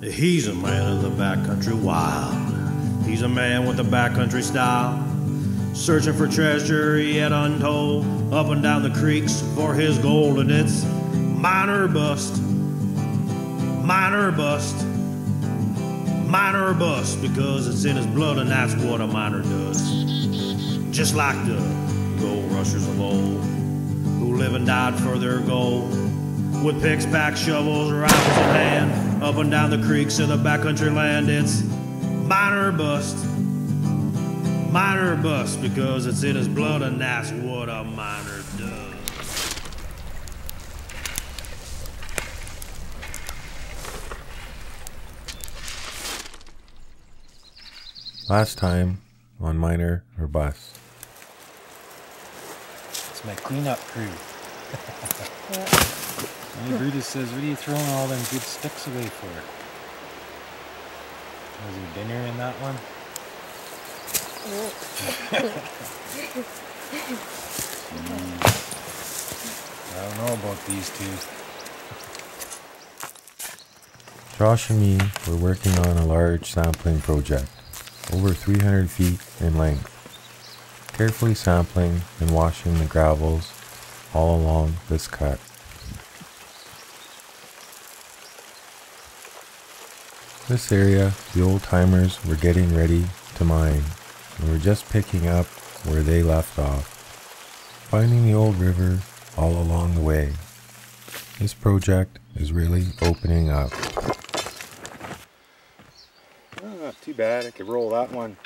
He's a man of the backcountry wild. He's a man with a backcountry style. Searching for treasure yet untold, up and down the creeks for his gold. And it's mine or bust, mine or bust, mine or bust, because it's in his blood and that's what a miner does. Just like the gold rushers of old, who live and died for their gold. With picks, packs, shovels, rifles in hand, up and down the creeks of the backcountry land. It's mine or bust, mine or bust, because it's in his blood and that's what a miner does. Last time on Miner or Bust. It's my cleanup crew. And Brutus says, what are you throwing all them good sticks away for? Was there dinner in that one? I don't know about these two. Josh and me were working on a large sampling project, over 300 feet in length, carefully sampling and washing the gravels all along this cut. This area, the old timers were getting ready to mine, and we're just picking up where they left off, finding the old river all along the way. This project is really opening up. Oh, not too bad, I could roll that one.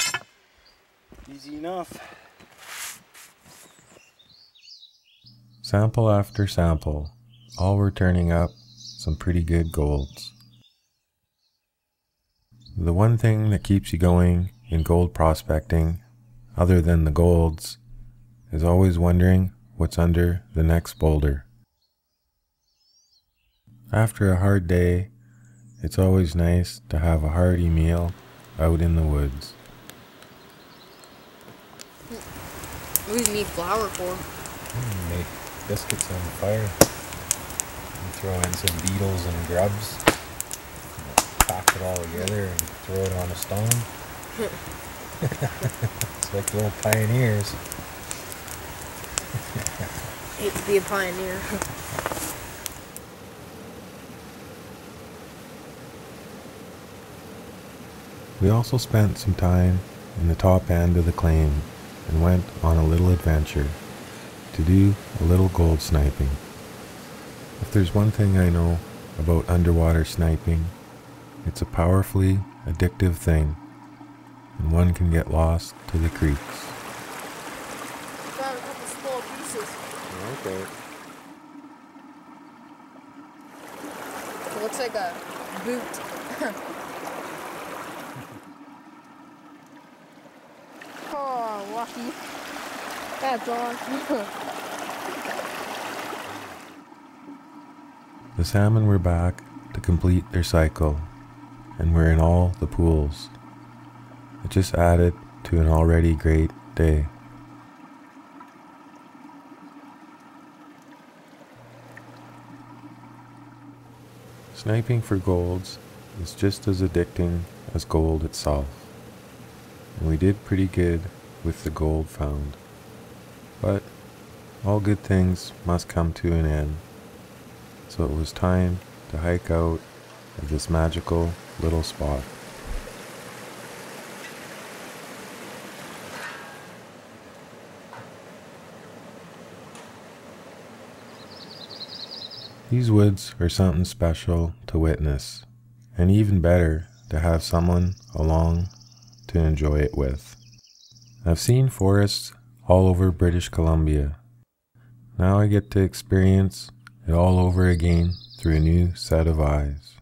Easy enough. Sample after sample, all were turning up some pretty good golds. The one thing that keeps you going in gold prospecting, other than the golds, is always wondering what's under the next boulder. After a hard day, it's always nice to have a hearty meal out in the woods. What do you need flour for? Make biscuits on the fire. And throw in some beetles and grubs. Pack it all together and throw it on a stone. It's like the old pioneers. Hate to be a pioneer. We also spent some time in the top end of the claim and went on a little adventure to do a little gold sniping. If there's one thing I know about underwater sniping, it's a powerfully addictive thing, and one can get lost to the creeks. Got a couple small pieces. Okay. It looks like a boot. Oh, lucky. That's awesome. The salmon were back to complete their cycle, and we're in all the pools. It just added to an already great day. Sniping for golds is just as addicting as gold itself, and we did pretty good with the gold found. But all good things must come to an end, so it was time to hike out of this magical little spot. These woods are something special to witness, and even better to have someone along to enjoy it with. I've seen forests all over British Columbia. Now I get to experience it all over again through a new set of eyes.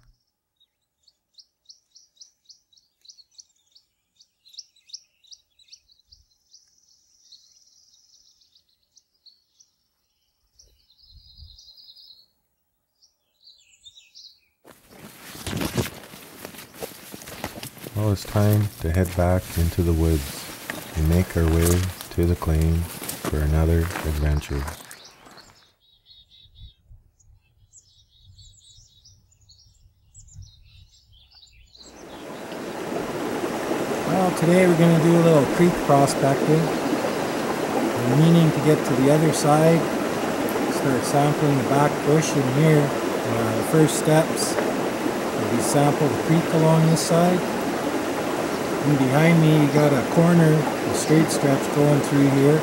Well, it's time to head back into the woods and make our way to the claim for another adventure. today we're going to do a little creek prospecting. We're meaning to get to the other side, start sampling the back bush in here. The first steps will be sample the creek along this side. And behind me you got a corner, a straight stretch going through here.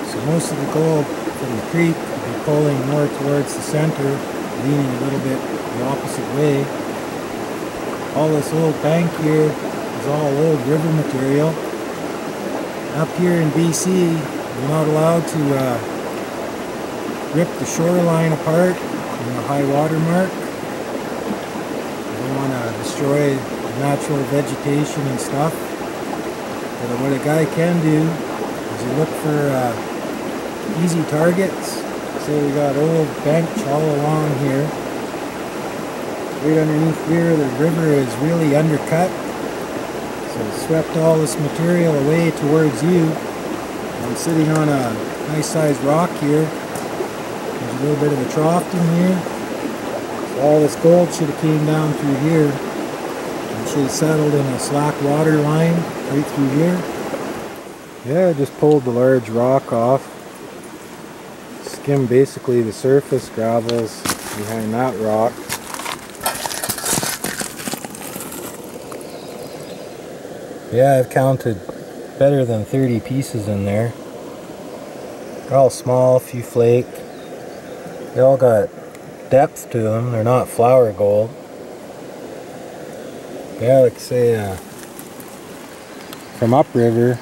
So most of the gold from the creek will be pulling more towards the center, leaning a little bit the opposite way. All this old bank here is all old river material. Up here in BC, you're not allowed to rip the shoreline apart from the high water mark. You don't want to destroy natural vegetation and stuff. But what a guy can do is you look for easy targets. So we got old bench all along here. Right underneath here, the river is really undercut. So it swept all this material away towards you. I'm sitting on a nice sized rock here. There's a little bit of a trough in here. So all this gold should have came down through here. And should have settled in a slack water line right through here. Yeah, I just pulled the large rock off. Skimmed basically the surface gravels behind that rock. Yeah, I've counted better than 30 pieces in there. They're all small, a few flake. They all got depth to them. They're not flour gold. Yeah, like I say, from upriver,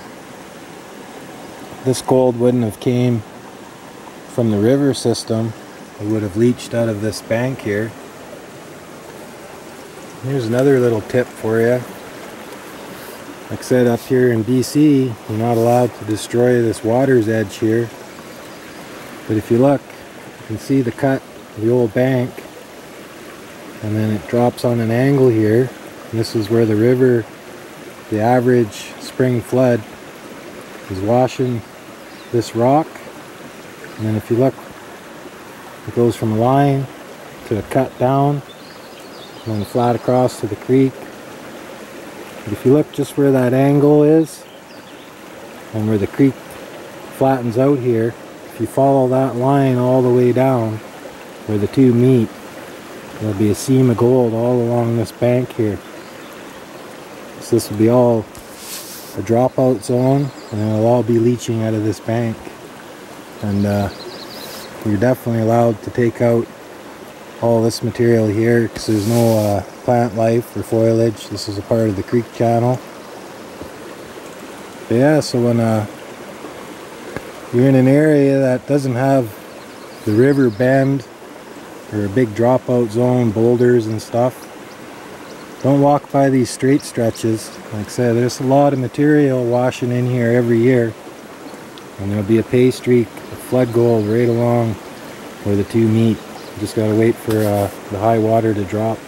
this gold wouldn't have came from the river system. It would have leached out of this bank here. Here's another little tip for you. Like I said, up here in BC, you're not allowed to destroy this water's edge here. But if you look, you can see the cut of the old bank. And then it drops on an angle here. And this is where the river, the average spring flood, is washing this rock. And then if you look, it goes from a line to a cut down, and then flat across to the creek. But if you look just where that angle is, and where the creek flattens out here, if you follow that line all the way down, where the two meet, there'll be a seam of gold all along this bank here. So this will be all a dropout zone, and it'll all be leaching out of this bank. And you're definitely allowed to take out all this material here because there's no plant life or foliage. This is a part of the creek channel. But yeah, so when you're in an area that doesn't have the river bend or a big dropout zone, boulders and stuff, don't walk by these straight stretches. Like I said, there's a lot of material washing in here every year, and there'll be a pay streak of flood gold right along where the two meet. You just gotta wait for the high water to drop.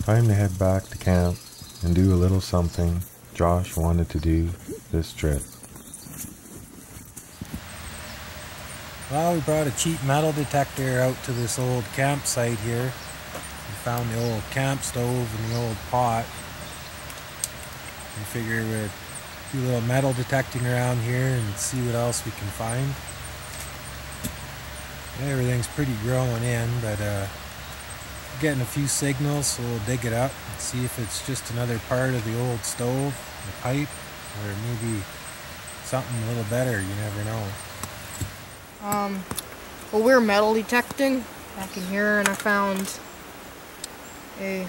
Time to head back to camp and do a little something Josh wanted to do this trip. Well, we brought a cheap metal detector out to this old campsite here. We found the old camp stove and the old pot. We figured we'd do a little metal detecting around here and see what else we can find. Everything's pretty growing in, but getting a few signals, so we'll dig it up and see if it's just another part of the old stove, the pipe, or maybe something a little better. You never know. Well, we were metal detecting back in here, and I found a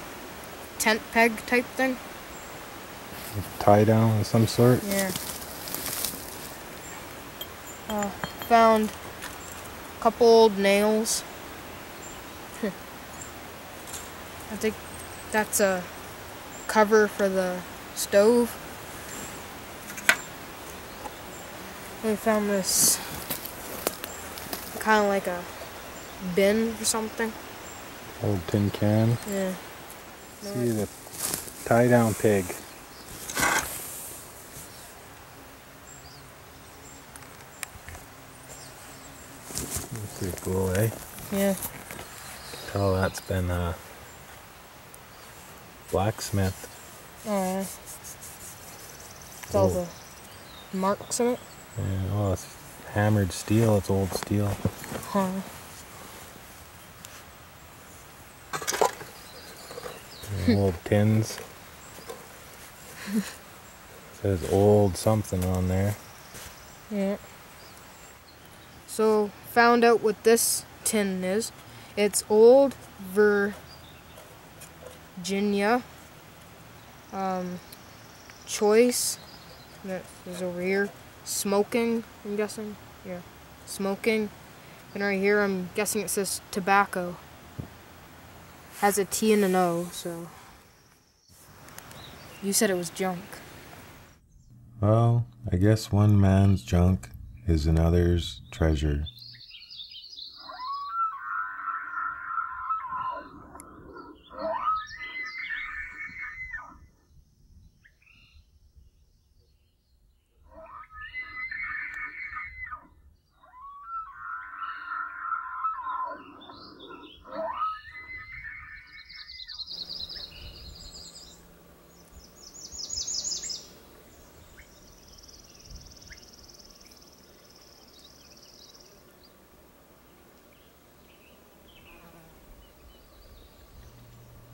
tent peg type thing. Tie down of some sort? Yeah. Found a couple old nails. I think that's a cover for the stove. We found this kind of like a bin or something. Old tin can. Yeah. See, the tie down pig. That's pretty cool, eh? Yeah. Tell that's been blacksmith. Oh, yeah. It's all the marks in it. Yeah, oh, it's hammered steel. It's old steel. Huh. Old tins. Says old something on there. Yeah. So, found out what this tin is. It's old Virginia. Choice. That is over here. Smoking, I'm guessing. Yeah. Smoking. And right here, I'm guessing it says tobacco. Has a T and an O, so. You said it was junk. Well, I guess one man's junk is another's treasure.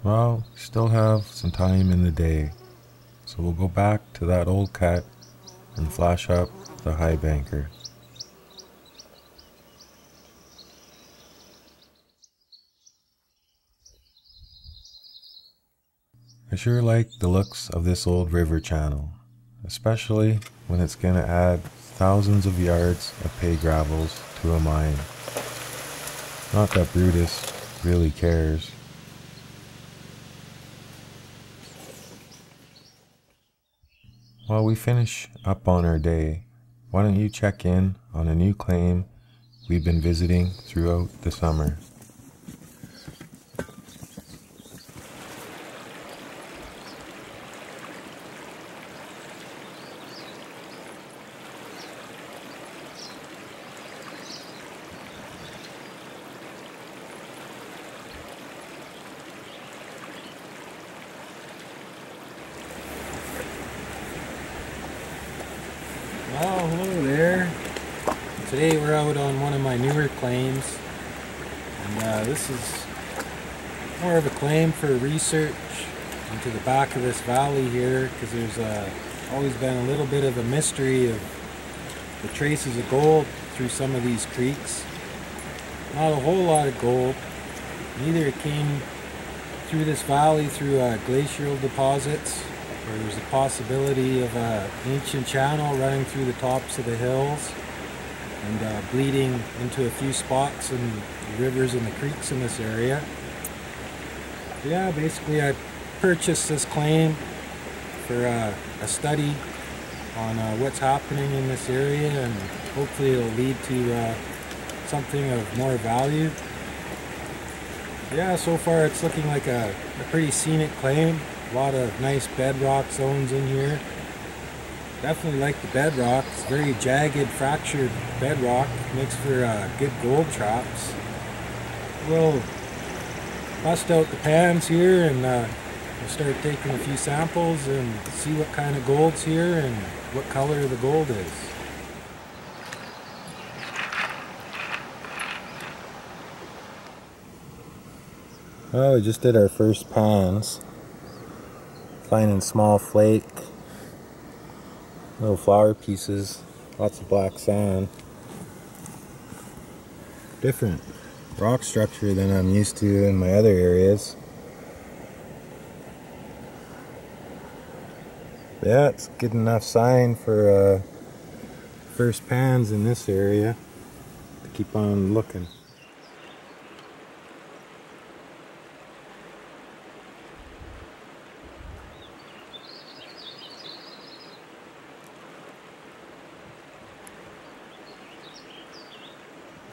Well, we still have some time in the day, so we'll go back to that old cat and flash up the high banker. I sure like the looks of this old river channel, especially when it's gonna add thousands of yards of pay gravels to a mine. Not that Brutus really cares. While we finish up on our day, why don't you check in on a new claim we've been visiting throughout the summer. Well, hello there. Today we're out on one of my newer claims, and this is more of a claim for research into the back of this valley here, because there's always been a little bit of a mystery of the traces of gold through some of these creeks. Not a whole lot of gold. Neither it came through this valley through glacial deposits, where there's a possibility of an ancient channel running through the tops of the hills and bleeding into a few spots in the rivers and the creeks in this area. Yeah, basically I purchased this claim for a study on what's happening in this area, and hopefully it'll lead to something of more value. Yeah, so far it's looking like a pretty scenic claim. A lot of nice bedrock zones in here. Definitely like the bedrock. It's very jagged, fractured bedrock. Makes for good gold traps. We'll bust out the pans here and we'll start taking a few samples and see what kind of gold's here and what color the gold is. Well, we just did our first pans. Finding small flake, little flower pieces, lots of black sand. Different rock structure than I'm used to in my other areas. Yeah, it's good enough sign for first pans in this area to keep on looking.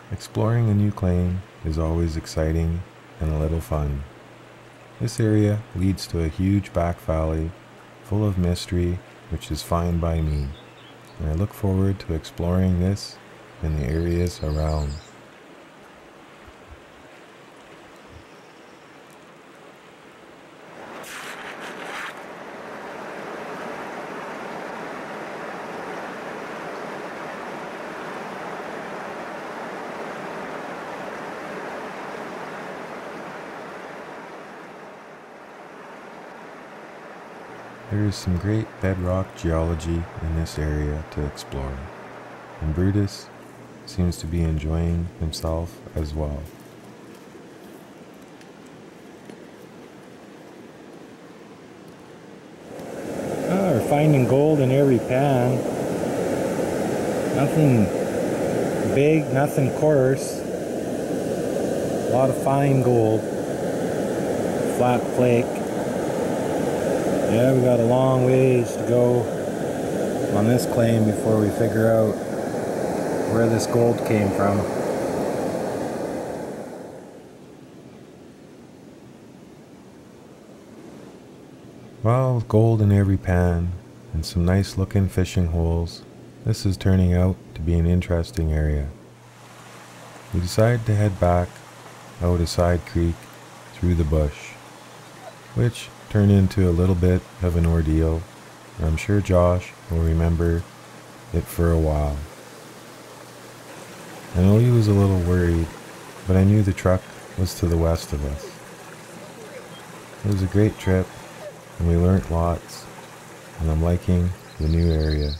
Exploring a new claim is always exciting and a little fun. This area leads to a huge back valley full of mystery, which is fine by me, and I look forward to exploring this and the areas around. There is some great bedrock geology in this area to explore, and Brutus seems to be enjoying himself as well. We're finding gold in every pan. Nothing big, nothing coarse. A lot of fine gold. Flat flake. Yeah, we got a long ways to go on this claim before we figure out where this gold came from. Well, with gold in every pan and some nice looking fishing holes, this is turning out to be an interesting area. We decided to head back out a side creek through the bush, which turned into a little bit of an ordeal, and I'm sure Josh will remember it for a while. I know he was a little worried, but I knew the truck was to the west of us. It was a great trip, and we learnt lots, and I'm liking the new area.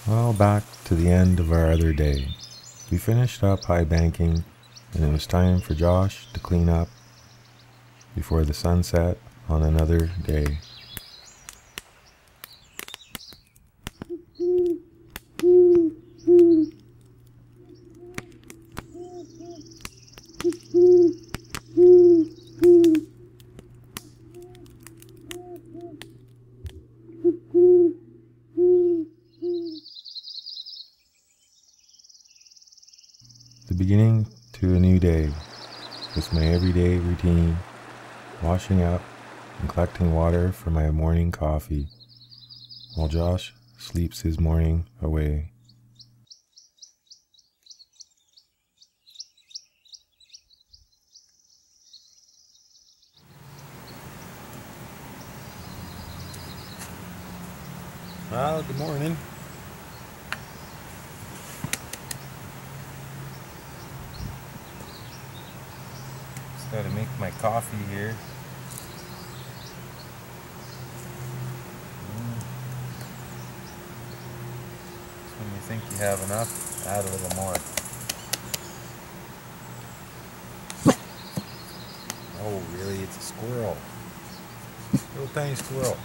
Well, back to the end of our other day. We finished up high banking, and it was time for Josh to clean up before the sunset on another day. The beginning to a new day with my everyday routine, washing up and collecting water for my morning coffee, while Josh sleeps his morning away. Well, good morning. Just gotta make my coffee here. When you think you have enough, add a little more. Oh, really? It's a squirrel. Little tiny squirrel.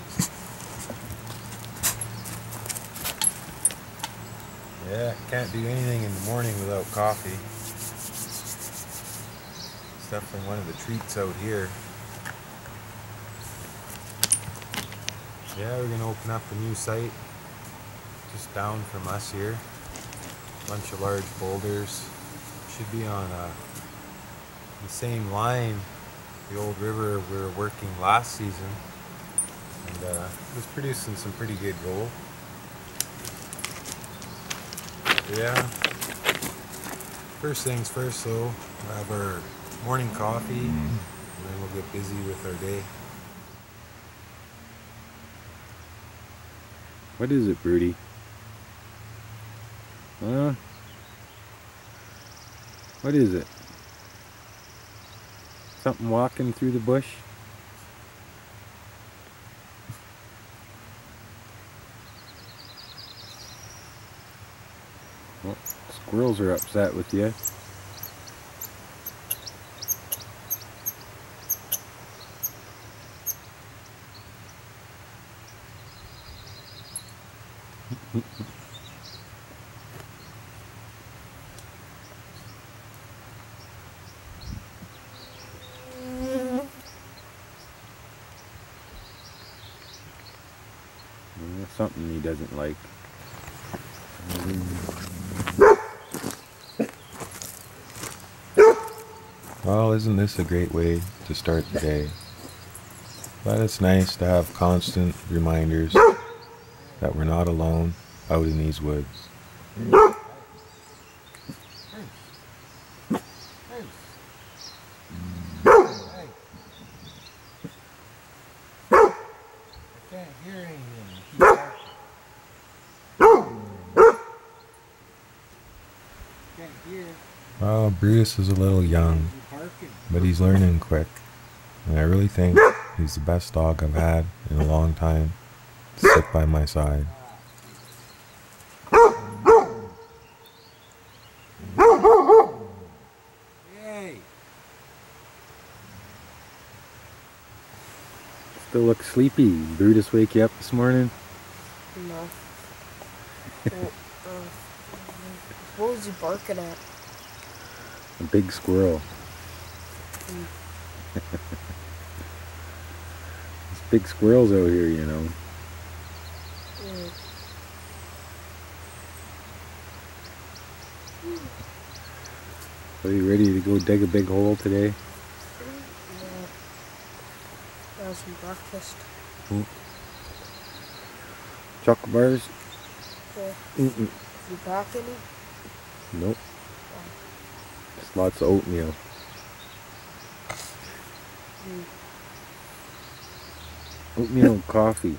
Yeah, can't do anything in the morning without coffee. It's definitely one of the treats out here. Yeah, we're gonna open up a new site just down from us here. A bunch of large boulders. Should be on the same line, the old river we were working last season, and it was producing some pretty good gold. Yeah. First things first though, we'll have our morning coffee, and then we'll get busy with our day. What is it, Broody? Huh? What is it? Something walking through the bush? Well, squirrels are upset with you. There's something he doesn't like. Well, isn't this a great way to start the day? But it's nice to have constant reminders that we're not alone out in these woods. Well, Bruce is a little young, but he's learning quick, and I really think he's the best dog I've had in a long time to sit by my side. Still look sleepy. Brutus wake you up this morning? No. What was he barking at? A big squirrel. There's big squirrels out here, you know. Are you ready to go dig a big hole today? Yeah. That was some breakfast. Chocolate bars? Yeah. Mm-mm. You pack any? Nope. Just lots of oatmeal. Oatmeal and coffee.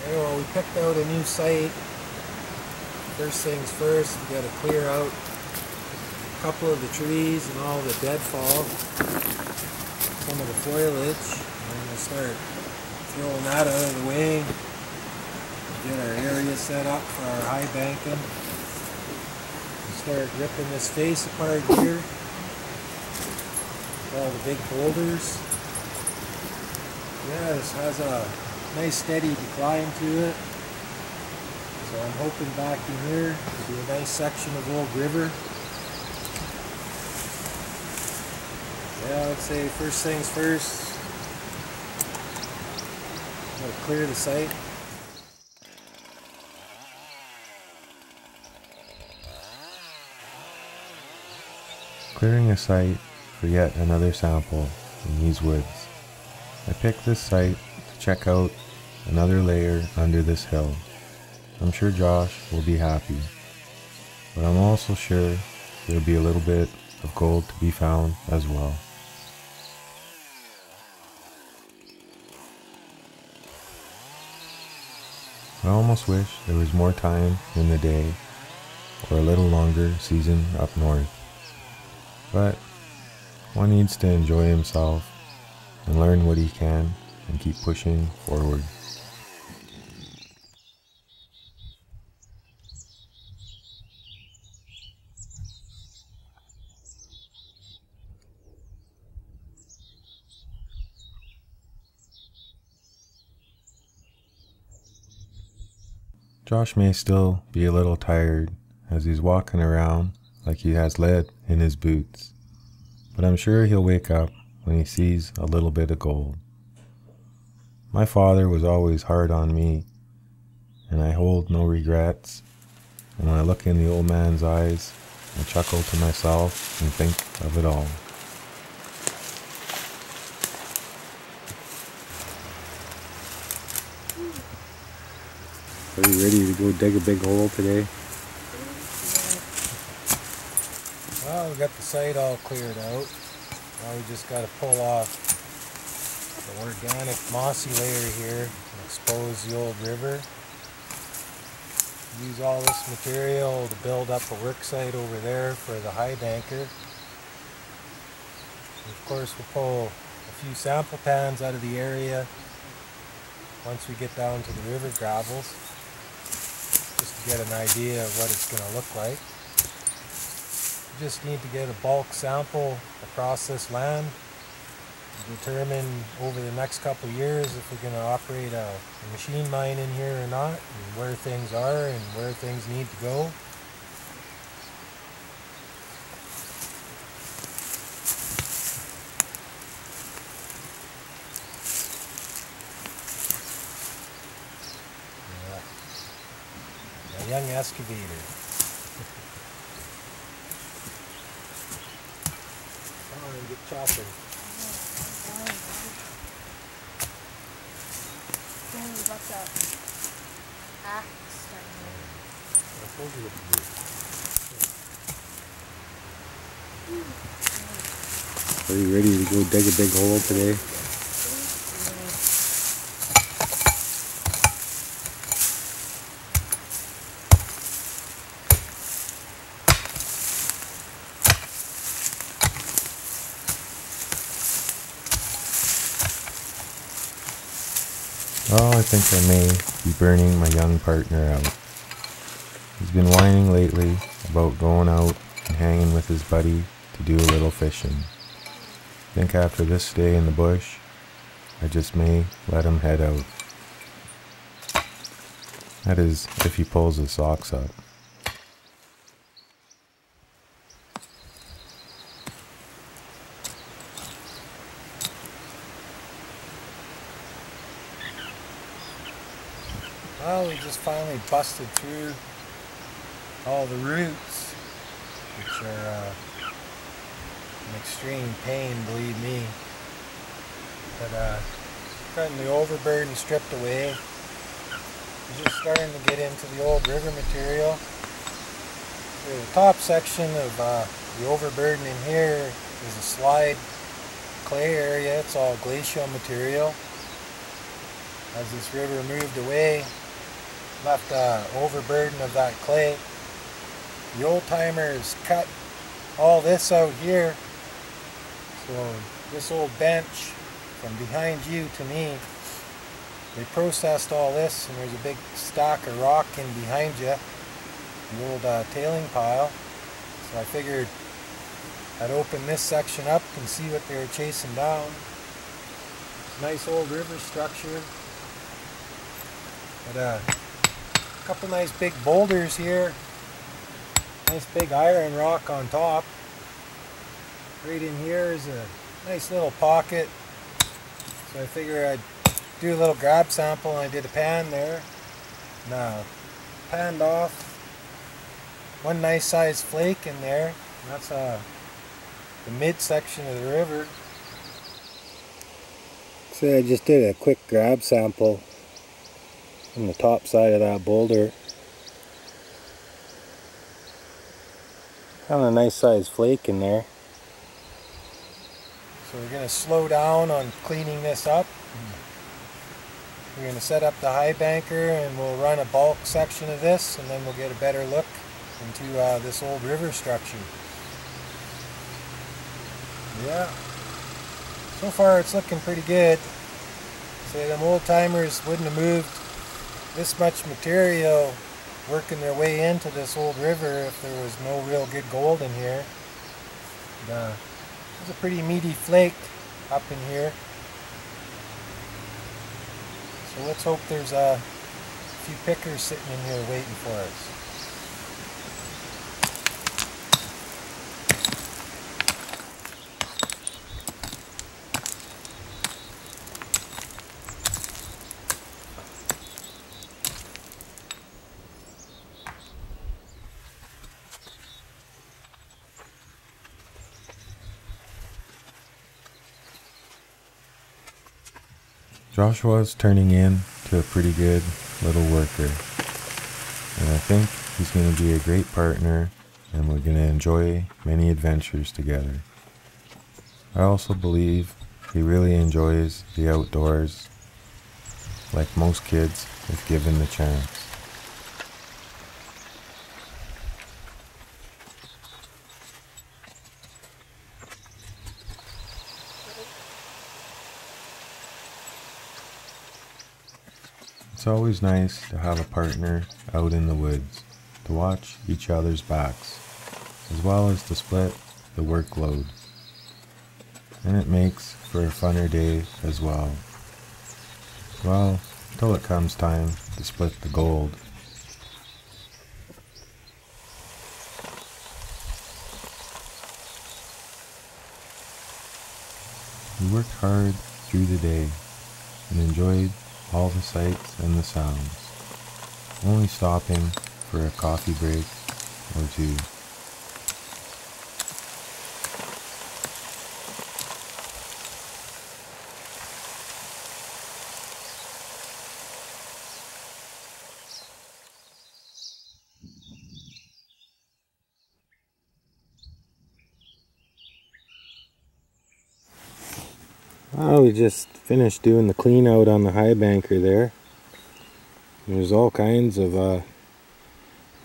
Well, we picked out a new site. First things first, we got to clear out a couple of the trees and all the deadfall, some of the foliage, and we'll start throwing that out of the way. Get our area set up for our high banking. We'll start ripping this face apart here. All the big boulders. Yeah, this has a nice steady decline to it. So I'm hoping back in here to be a nice section of old river. Yeah, I'd say first things first. Gotta clear the site. Clearing a site for yet another sample in these woods. I picked this site to check out another layer under this hill. I'm sure Josh will be happy, but I'm also sure there'll be a little bit of gold to be found as well. I almost wish there was more time in the day or a little longer season up north, but one needs to enjoy himself and learn what he can and keep pushing forward. Josh may still be a little tired as he's walking around like he has lead in his boots, but I'm sure he'll wake up when he sees a little bit of gold. My father was always hard on me, and I hold no regrets, and when I look in the old man's eyes, I chuckle to myself and think of it all. Are you ready to go dig a big hole today? Well, we got the site all cleared out. Now we just got to pull off the organic mossy layer here and expose the old river. use all this material to build up a work site over there for the high banker. And of course we'll pull a few sample pans out of the area once we get down to the river gravels, just to get an idea of what it's going to look like. We just need to get a bulk sample across this land, determine over the next couple of years if we're going to operate a machine mine in here or not, and where things are and where things need to go. A young excavator. Come on and get chopping. Got that axe down there. I told you what to do. Are you ready to go dig a big hole today? Well, I think I may be burning my young partner out. He's been whining lately about going out and hanging with his buddy to do a little fishing. I think after this day in the bush, I just may let him head out. That is, if he pulls his socks up. Well, we just finally busted through all the roots, which are an extreme pain, believe me. But gotten the overburden stripped away. We're just starting to get into the old river material. So the top section of the overburden in here is a slide clay area. It's all glacial material. As this river moved away, left overburden of that clay. The old timers cut all this out here, so this old bench from behind you to me, they processed all this, and there's a big stack of rock in behind you, the old tailing pile. So I figured I'd open this section up and see what they were chasing down. Nice old river structure. But a couple nice big boulders here. Nice big iron rock on top. Right in here is a nice little pocket. So I figured I'd do a little grab sample, and I did a pan there. Now, panned off one nice sized flake in there. And that's the midsection of the river. So I just did a quick grab sample on the top side of that boulder. Found a nice sized flake in there. So we're going to slow down on cleaning this up. We're going to set up the high banker, and we'll run a bulk section of this, and then we'll get a better look into this old river structure. Yeah, so far it's looking pretty good. Say them old timers wouldn't have moved this much material working their way into this old river if there was no real good gold in here. There's a pretty meaty flake up in here. So let's hope there's a few pickers sitting in here waiting for us. Joshua's turning in to a pretty good little worker, and I think he's going to be a great partner, and we're going to enjoy many adventures together. I also believe he really enjoys the outdoors, like most kids if given the chance. It's always nice to have a partner out in the woods to watch each other's backs, as well as to split the workload. And it makes for a funner day as well. Well, till it comes time to split the gold. We worked hard through the day and enjoyed all the sights and the sounds, only stopping for a coffee break or two. Well, we just finished doing the clean out on the high banker there. There's all kinds of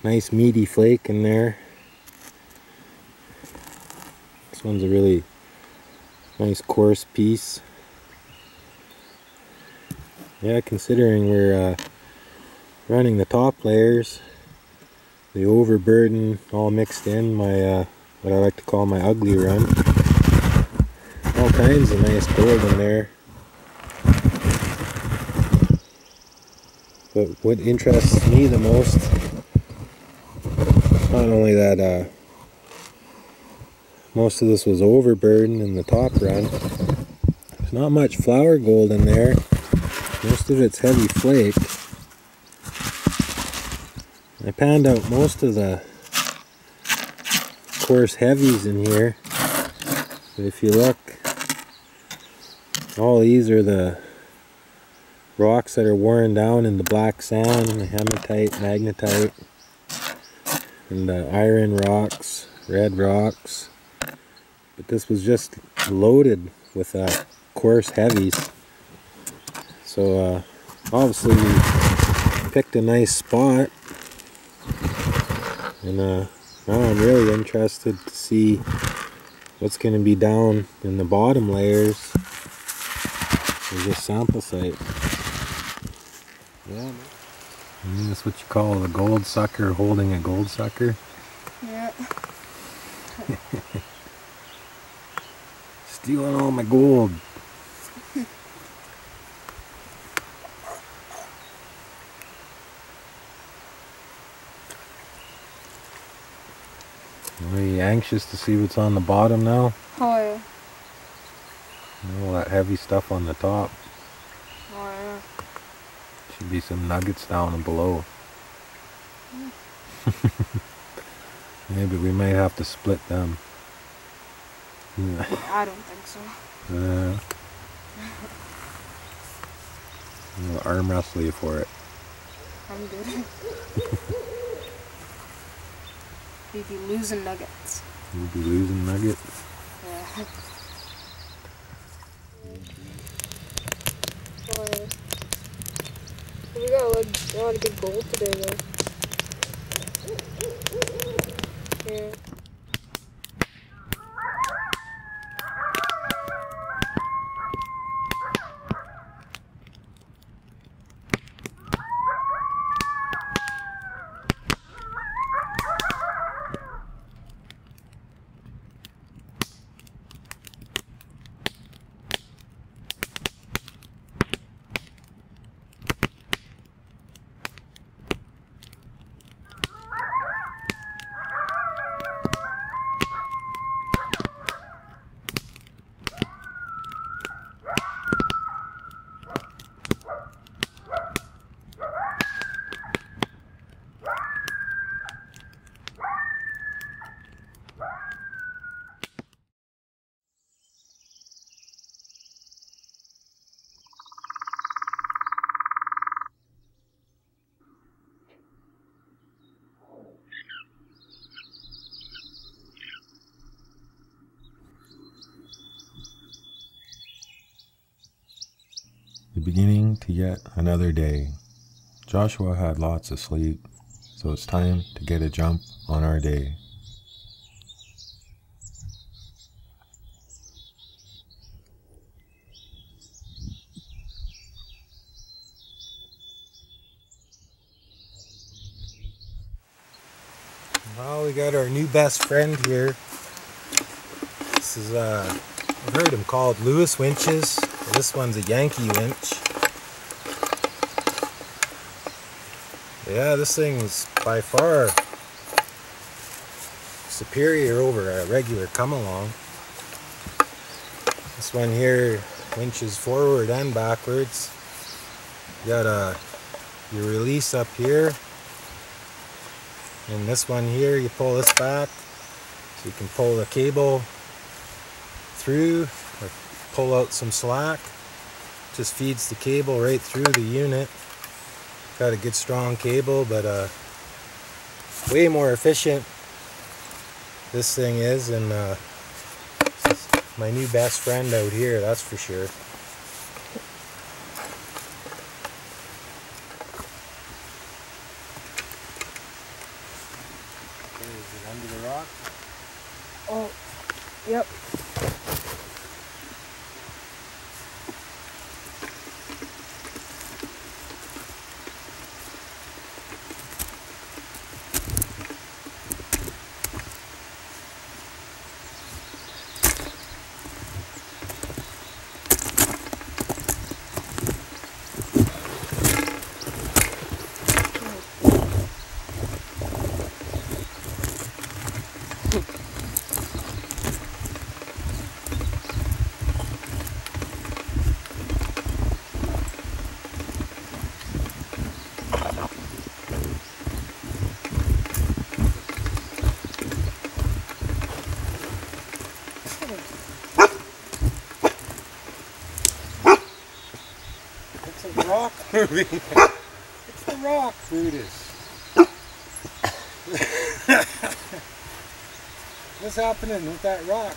nice meaty flake in there. This one's a really nice coarse piece. Yeah, considering we're running the top layers, the overburden all mixed in, my what I like to call my ugly run. All kinds of nice gold in there. But what interests me the most, not only that most of this was overburden in the top run, there's not much flour gold in there. Most of it's heavy flake. I panned out most of the coarse heavies in here. But if you look, all these are the rocks that are worn down in the black sand, the hematite, magnetite, and the iron rocks, red rocks. But this was just loaded with coarse heavies. So obviously we picked a nice spot, and now I'm really interested to see what's going to be down in the bottom layers of this sample site. Yeah, man. That's what you call a gold sucker holding a gold sucker? Yeah. Stealing all my gold. Are you anxious to see what's on the bottom now? Oh yeah. All that heavy stuff on the top. Oh yeah. Should be some nuggets down and below. Maybe we may have to split them. I don't think so. I'll arm wrestle you for it. I'm good. We'd be losing nuggets. You'll be losing nuggets? Yeah. Oh, yeah. We got a lot of good gold today though. Yeah. The beginning to yet another day. Joshua had lots of sleep, so it's time to get a jump on our day. Well, we got our new best friend here. This is, I've heard him called Lewis winches. This one's a Yankee winch. Yeah, this thing's by far superior over a regular come-along. This one here winches forward and backwards. You got your release up here. And this one here, you pull this back so you can pull the cable through or pull out some slack. Just feeds the cable right through the unit. Got a good strong cable, but way more efficient this thing is, and my new best friend out here, that's for sure. Is it under the rock? Oh, yep. It's a rock moving. It's the rock, Brutus. What's happening with that rock?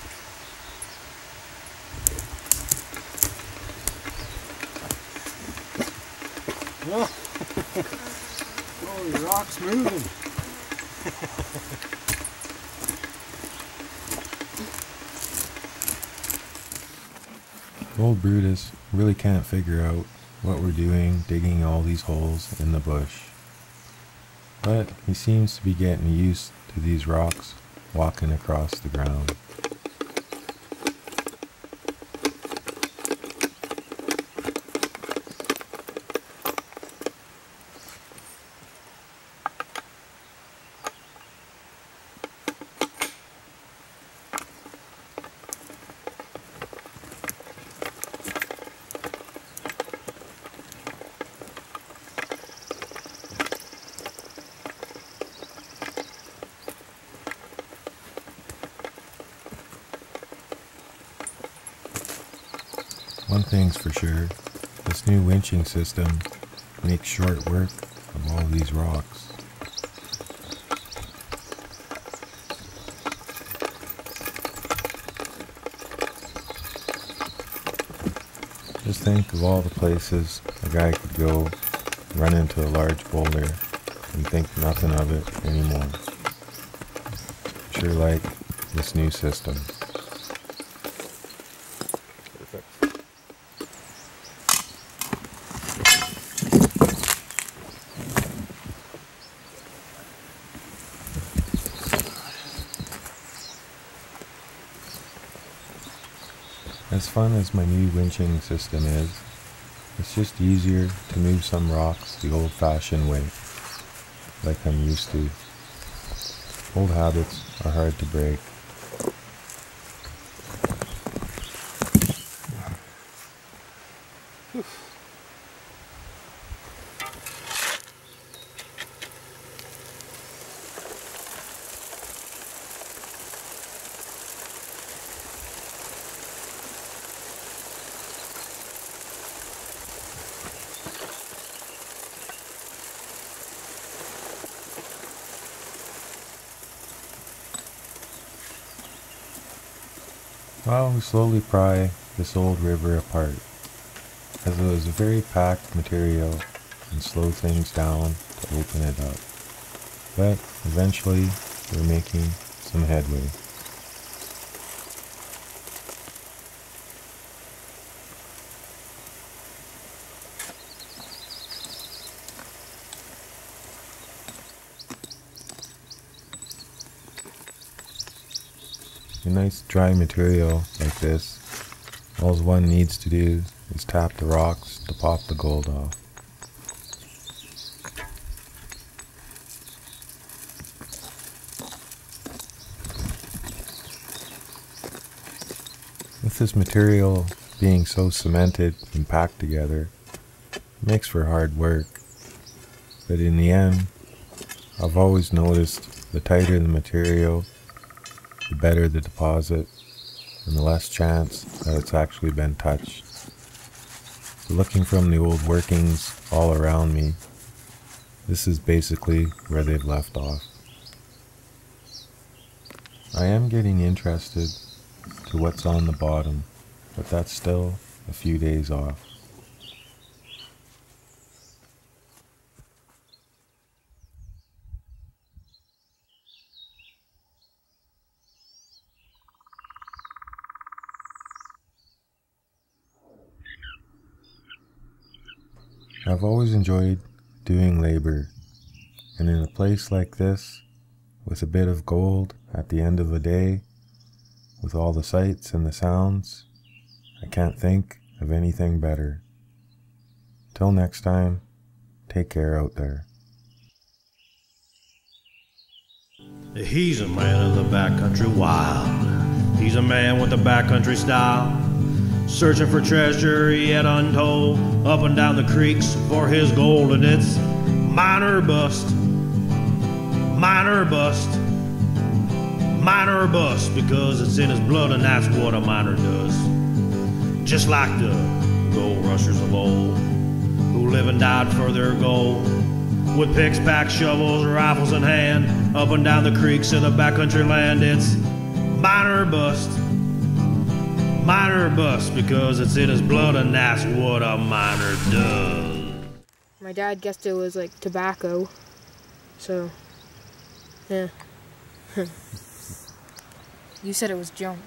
Oh, the rock's moving. Old Brutus really can't figure out what we're doing digging all these holes in the bush. But he seems to be getting used to these rocks walking across the ground. One thing's for sure, this new winching system makes short work of all these rocks. Just think of all the places a guy could go, run into a large boulder, and think nothing of it anymore. Sure like this new system. As fun as my new winching system is, it's just easier to move some rocks the old-fashioned way, like I'm used to. Old habits are hard to break. Well, we slowly pry this old river apart, as it was a very packed material, and slow things down to open it up. But eventually, we're making some headway. A nice dry material like this, all one needs to do is tap the rocks to pop the gold off. With this material being so cemented and packed together, it makes for hard work. But in the end, I've always noticed the tighter the material, the better the deposit, and the less chance that it's actually been touched. So looking from the old workings all around me, this is basically where they've left off. I am getting interested to what's on the bottom, but that's still a few days off. I've always enjoyed doing labor, and in a place like this, with a bit of gold at the end of the day, with all the sights and the sounds, I can't think of anything better. Till next time, take care out there. He's a man of the backcountry wild. He's a man with a backcountry style. Searching for treasure yet untold, up and down the creeks for his gold, and it's mine or bust, mine or bust, mine or bust, because it's in his blood and that's what a miner does. Just like the gold rushers of old, who live and died for their gold, with picks, packs, shovels, rifles in hand, up and down the creeks of the backcountry land. It's mine or bust, mine or bust, because it's in his blood and that's what a miner does. My dad guessed it was like tobacco, so yeah. You said it was junk.